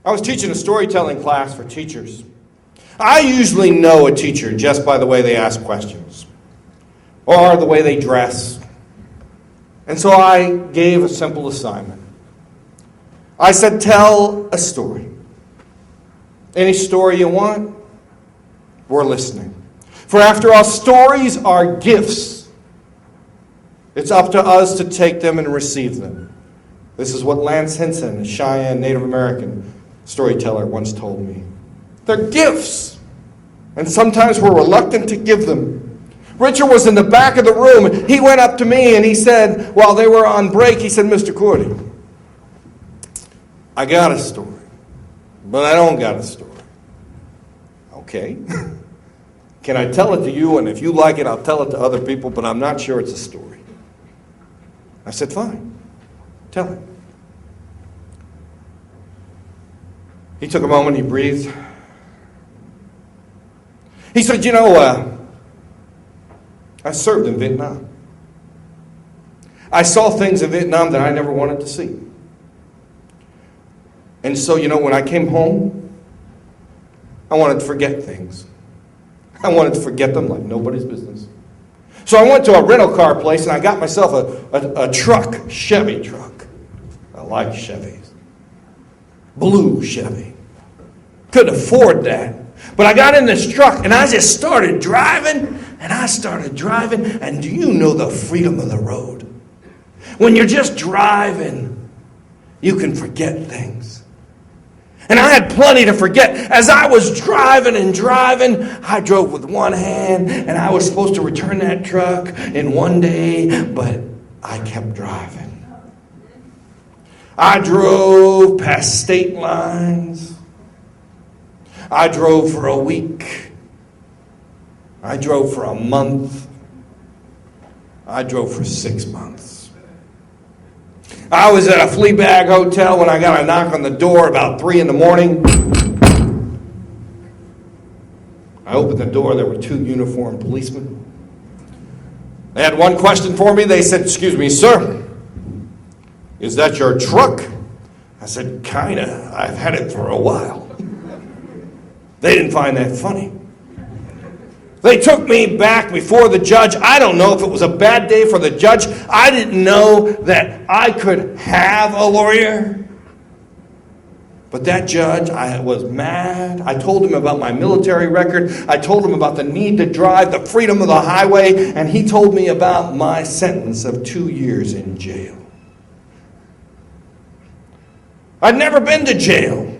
I was teaching a storytelling class for teachers. I usually know a teacher just by the way they ask questions or the way they dress. And so I gave a simple assignment. I said, tell a story. Any story you want, we're listening. For after all, stories are gifts. It's up to us to take them and receive them. This is what Lance Henson, a Cheyenne Native American storyteller, once told me. They're gifts. And sometimes we're reluctant to give them. Richard was in the back of the room. He went up to me and he said, while they were on break, he said, Mr. Cordy, I got a story, but I don't got a story. Okay. Can I tell it to you? And if you like it, I'll tell it to other people, but I'm not sure it's a story. I said, fine. Tell it. He took a moment, he breathed. He said, I served in Vietnam. I saw things in Vietnam that I never wanted to see. And so, when I came home, I wanted to forget things. I wanted to forget them like nobody's business. So I went to a rental car place and I got myself a truck, Chevy truck. I like Chevys. Blue Chevy. Couldn't afford that. But I got in this truck and I just started driving. And do you know the freedom of the road? When you're just driving, you can forget things. And I had plenty to forget. As I was driving, I drove with one hand, and I was supposed to return that truck in one day, but I kept driving. I drove past state lines. I drove for a week. I drove for a month. I drove for 6 months. I was at a flea bag hotel when I got a knock on the door about 3 in the morning. I opened the door. There were 2 uniformed policemen. They had one question for me. They said, "Excuse me, sir, is that your truck?" I said, "Kinda. I've had it for a while." They didn't find that funny. They took me back before the judge. I don't know if it was a bad day for the judge. I didn't know that I could have a lawyer. But that judge, I was mad. I told him about my military record. I told him about the need to drive, the freedom of the highway, and he told me about my sentence of 2 years in jail. I'd never been to jail.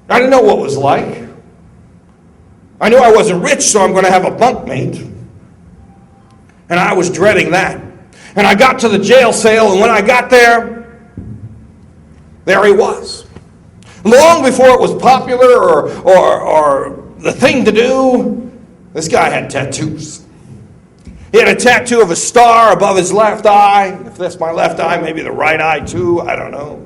I didn't know what it was like. I knew I wasn't rich, so I'm going to have a bunkmate. And I was dreading that. And I got to the jail cell, and when I got there he was. Long before it was popular or the thing to do, this guy had tattoos. He had a tattoo of a star above his left eye. If that's my left eye, maybe the right eye too, I don't know.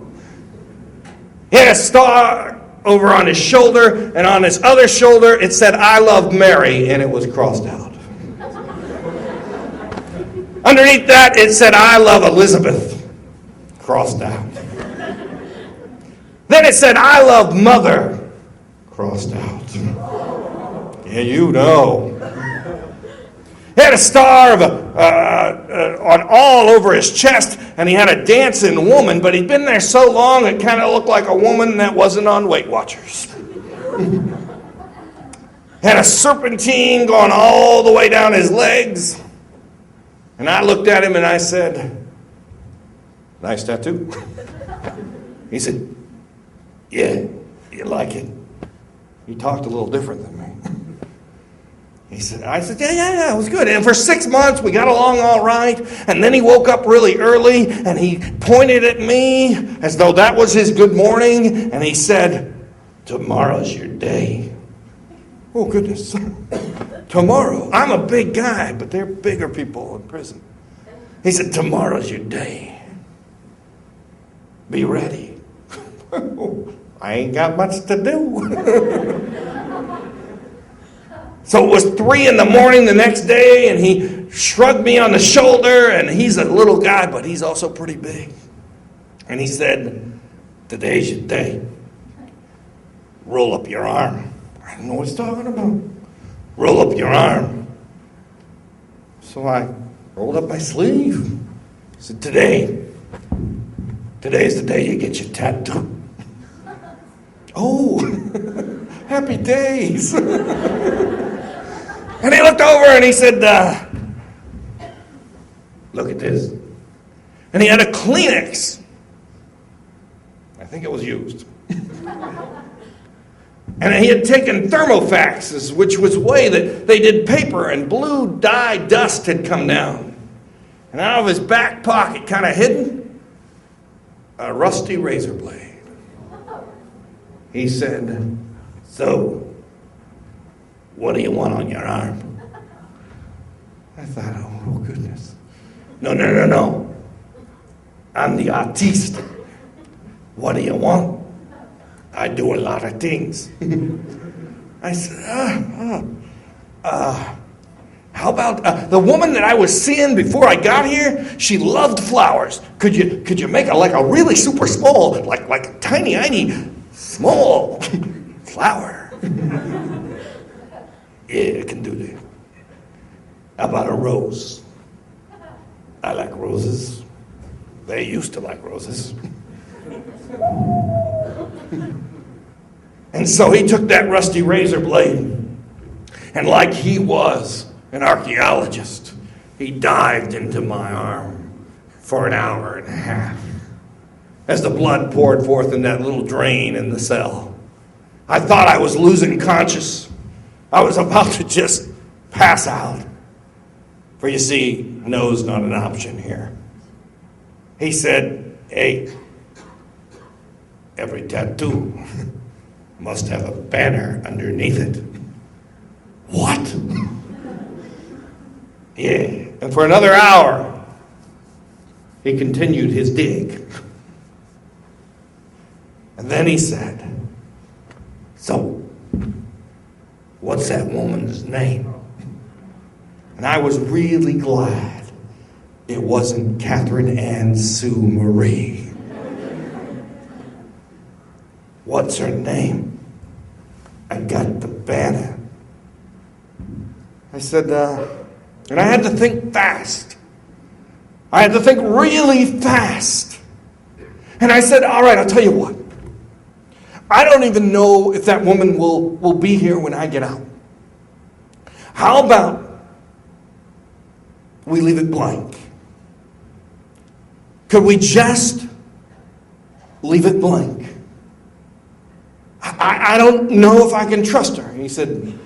He had a star over on his shoulder, and on his other shoulder it said, "I love Mary," and it was crossed out. Underneath that it said, "I love Elizabeth," crossed out. Then it said, "I love Mother," crossed out. Yeah, you know. He had a star on all over his chest, and he had a dancing woman, but he'd been there so long it kind of looked like a woman that wasn't on Weight Watchers. Had a serpentine going all the way down his legs. And I looked at him and I said, "Nice tattoo." He said, "Yeah, you like it." He talked a little different than me. I said, yeah, it was good. And for 6 months, we got along all right. And then he woke up really early, and he pointed at me as though that was his good morning. And he said, "Tomorrow's your day." Oh, goodness. Tomorrow. I'm a big guy, but they're bigger people in prison. He said, "Tomorrow's your day. Be ready." I ain't got much to do. So it was 3 in the morning the next day, and he shrugged me on the shoulder, and he's a little guy, but he's also pretty big. And he said, Today's your day. Roll up your arm. I don't know what he's talking about. Roll up your arm. So I rolled up my sleeve. I said, today's the day you get your tattoo. Oh, happy days. And he looked over and he said, look at this. And he had a Kleenex. I think it was used. And he had taken thermofaxes, which was the way that they did paper, and blue dye dust had come down. And out of his back pocket, kind of hidden, a rusty razor blade. He said, so, what do you want on your arm? I thought, oh goodness. No. I'm the artiste. What do you want? I do a lot of things. I said, how about the woman that I was seeing before I got here? She loved flowers. Could you make like a really super small, like tiny, small flower? Yeah, I can do that. How about a rose? I like roses. They used to like roses. And so he took that rusty razor blade, and like he was an archaeologist, he dived into my arm for an hour and a half. As the blood poured forth in that little drain in the cell, I thought I was losing conscious. I was about to just pass out. For you see, no's not an option here. He said, hey, every tattoo must have a banner underneath it. What? Yeah. And for another hour, he continued his dig. And then he said, so, what's that woman's name? And I was really glad it wasn't Catherine Ann Sue Marie. What's her name? I got the banner. I said, and I had to think fast. I had to think really fast. And I said, all right, I'll tell you what. I don't even know if that woman will be here when I get out. How about we leave it blank? Could we just leave it blank? I don't know if I can trust her. He said,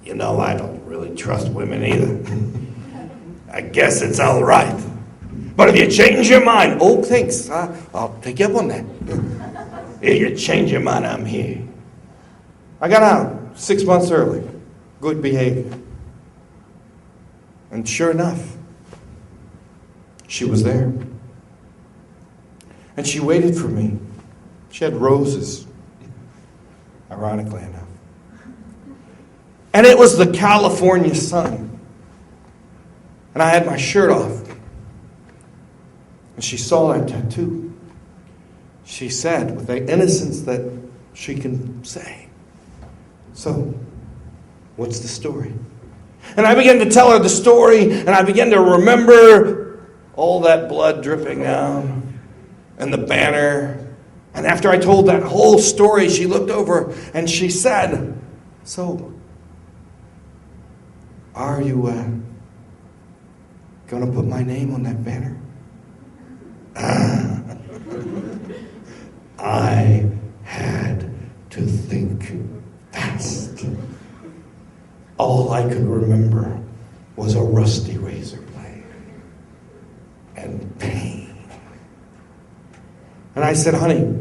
I don't really trust women either. I guess it's all right. But if you change your mind, oh, thanks. I'll take you up on that. If you change your mind, I'm here. I got out 6 months early. Good behavior. And sure enough, she was there. And she waited for me. She had roses, ironically enough. And it was the California sun. And I had my shirt off. And she saw that tattoo. She said, with the innocence that she can say, so, what's the story? And I began to tell her the story, and I began to remember all that blood dripping down, and the banner. And after I told that whole story, she looked over and she said, so, are you going to put my name on that banner? I had to think fast. All I could remember was a rusty razor blade and pain. And I said, honey,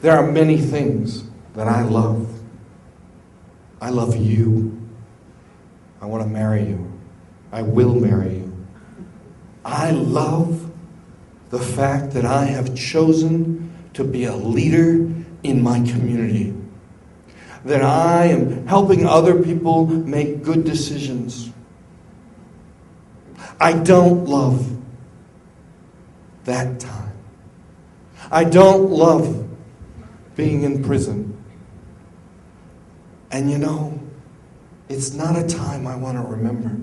there are many things that I love. I love you. I want to marry you. I will marry you. I love the fact that I have chosen to be a leader in my community. That I am helping other people make good decisions. I don't love that time. I don't love being in prison. And you know, it's not a time I want to remember.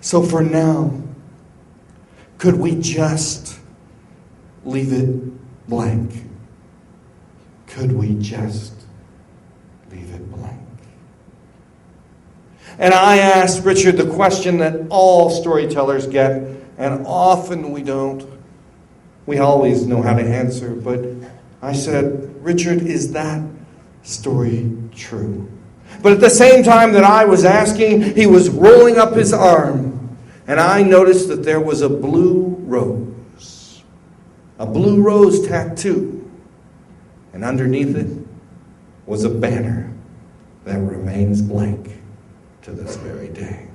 So for now, could we just leave it blank? Could we just leave it blank? And I asked Richard the question that all storytellers get, and often we don't. We always know how to answer, but I said, Richard, is that story true? But at the same time that I was asking, he was rolling up his arm, and I noticed that there was a blue rose tattoo, and underneath it was a banner that remains blank to this very day.